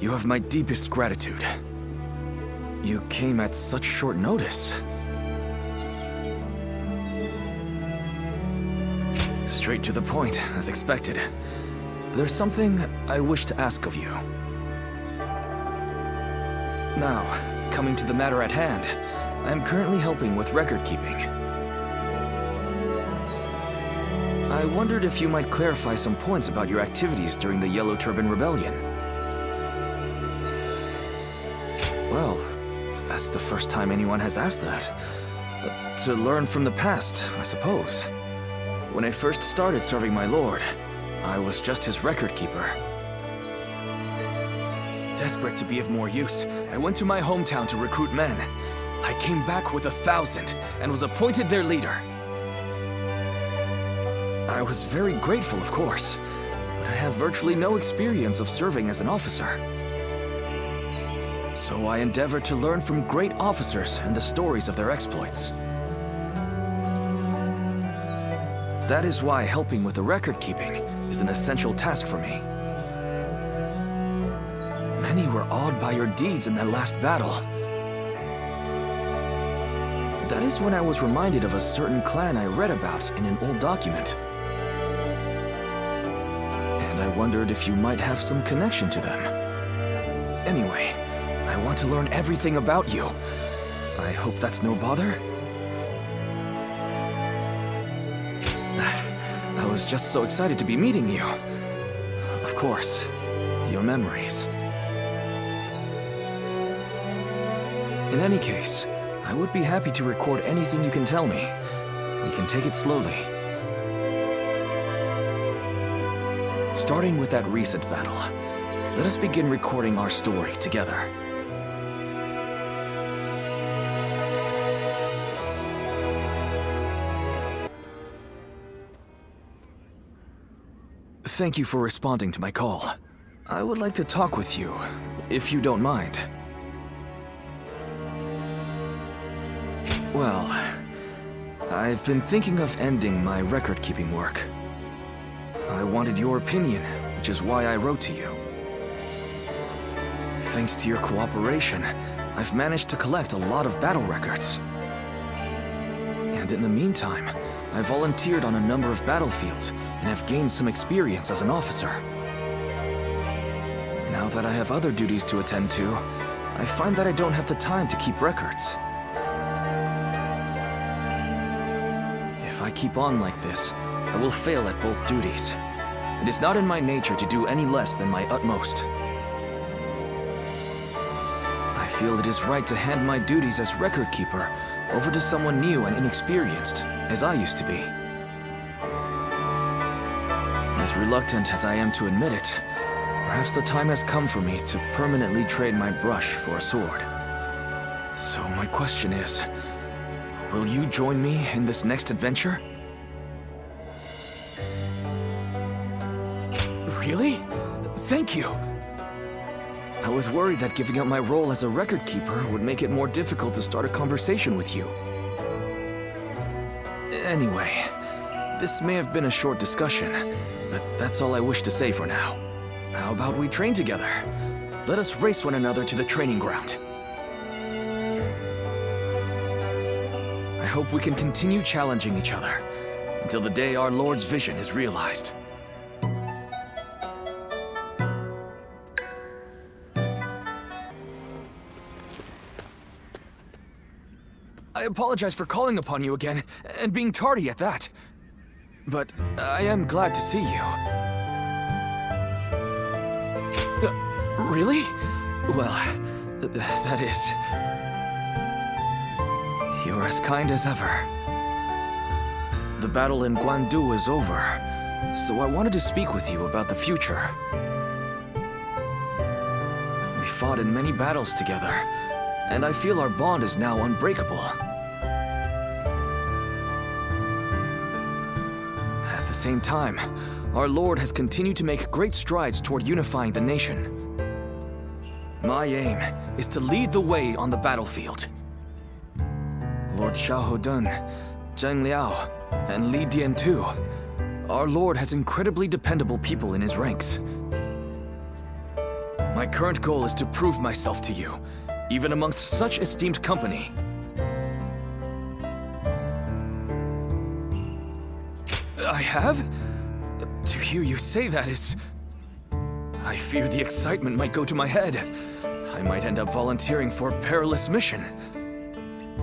You have my deepest gratitude. You came at such short notice. Straight to the point, as expected. There's something I wish to ask of you. Now, coming to the matter at hand, I am currently helping with record keeping. I wondered if you might clarify some points about your activities during the Yellow Turban Rebellion. Well, that's the first time anyone has asked that. To learn from the past, I suppose. When I first started serving my lord, I was just his record keeper. Desperate to be of more use, I went to my hometown to recruit men. I came back with 1,000 and was appointed their leader. I was very grateful, of course, but I have virtually no experience of serving as an officer. So I endeavored to learn from great officers and the stories of their exploits. That is why helping with the record keeping is an essential task for me. Many were awed by your deeds in that last battle. That is when I was reminded of a certain clan I read about in an old document. And I wondered if you might have some connection to them. Anyway, I want to learn everything about you. I hope that's no bother? I was just so excited to be meeting you. Of course, your memories. In any case, I would be happy to record anything you can tell me. We can take it slowly. Starting with that recent battle, let us begin recording our story together. Thank you for responding to my call. I would like to talk with you, if you don't mind. Well, I've been thinking of ending my record-keeping work. I wanted your opinion, which is why I wrote to you. Thanks to your cooperation, I've managed to collect a lot of battle records. And in the meantime, I volunteered on a number of battlefields and have gained some experience as an officer. Now that I have other duties to attend to, I find that I don't have the time to keep records. If I keep on like this, I will fail at both duties. It is not in my nature to do any less than my utmost. I feel it is right to hand my duties as record keeper over to someone new and inexperienced, as I used to be. As reluctant as I am to admit it, perhaps the time has come for me to permanently trade my brush for a sword. So my question is, will you join me in this next adventure? Really? Thank you! I was worried that giving up my role as a record keeper would make it more difficult to start a conversation with you. Anyway, this may have been a short discussion, but that's all I wish to say for now. How about we train together? Let us race one another to the training ground. I hope we can continue challenging each other until the day our Lord's vision is realized. I apologize for calling upon you again, and being tardy at that. But I am glad to see you. Really? Well, that is... You're as kind as ever. The battle in Guandu is over, so I wanted to speak with you about the future. We fought in many battles together, and I feel our bond is now unbreakable. At the same time, our Lord has continued to make great strides toward unifying the nation. My aim is to lead the way on the battlefield. Lord Xiahou Dun, Zheng Liao, and Li Dian too. Our Lord has incredibly dependable people in his ranks. My current goal is to prove myself to you, even amongst such esteemed company. I have? To hear you say that is... I fear the excitement might go to my head. I might end up volunteering for a perilous mission.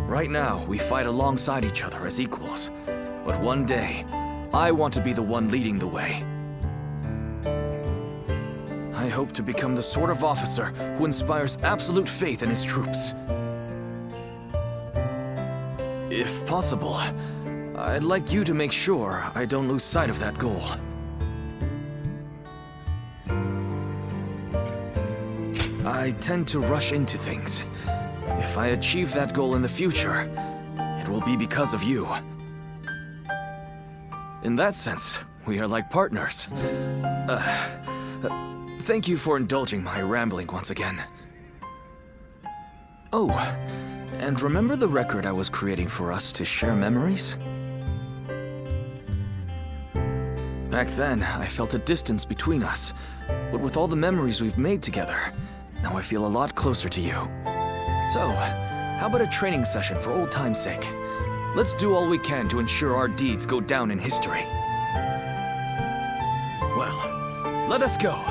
Right now, we fight alongside each other as equals. But one day, I want to be the one leading the way. I hope to become the sort of officer who inspires absolute faith in his troops. If possible, I'd like you to make sure I don't lose sight of that goal. I tend to rush into things. If I achieve that goal in the future, it will be because of you. In that sense, we are like partners. Thank you for indulging my rambling once again. Oh, and remember the record I was creating for us to share memories? Back then, I felt a distance between us, but with all the memories we've made together, now I feel a lot closer to you. So, how about a training session for old time's sake? Let's do all we can to ensure our deeds go down in history. Well, let us go.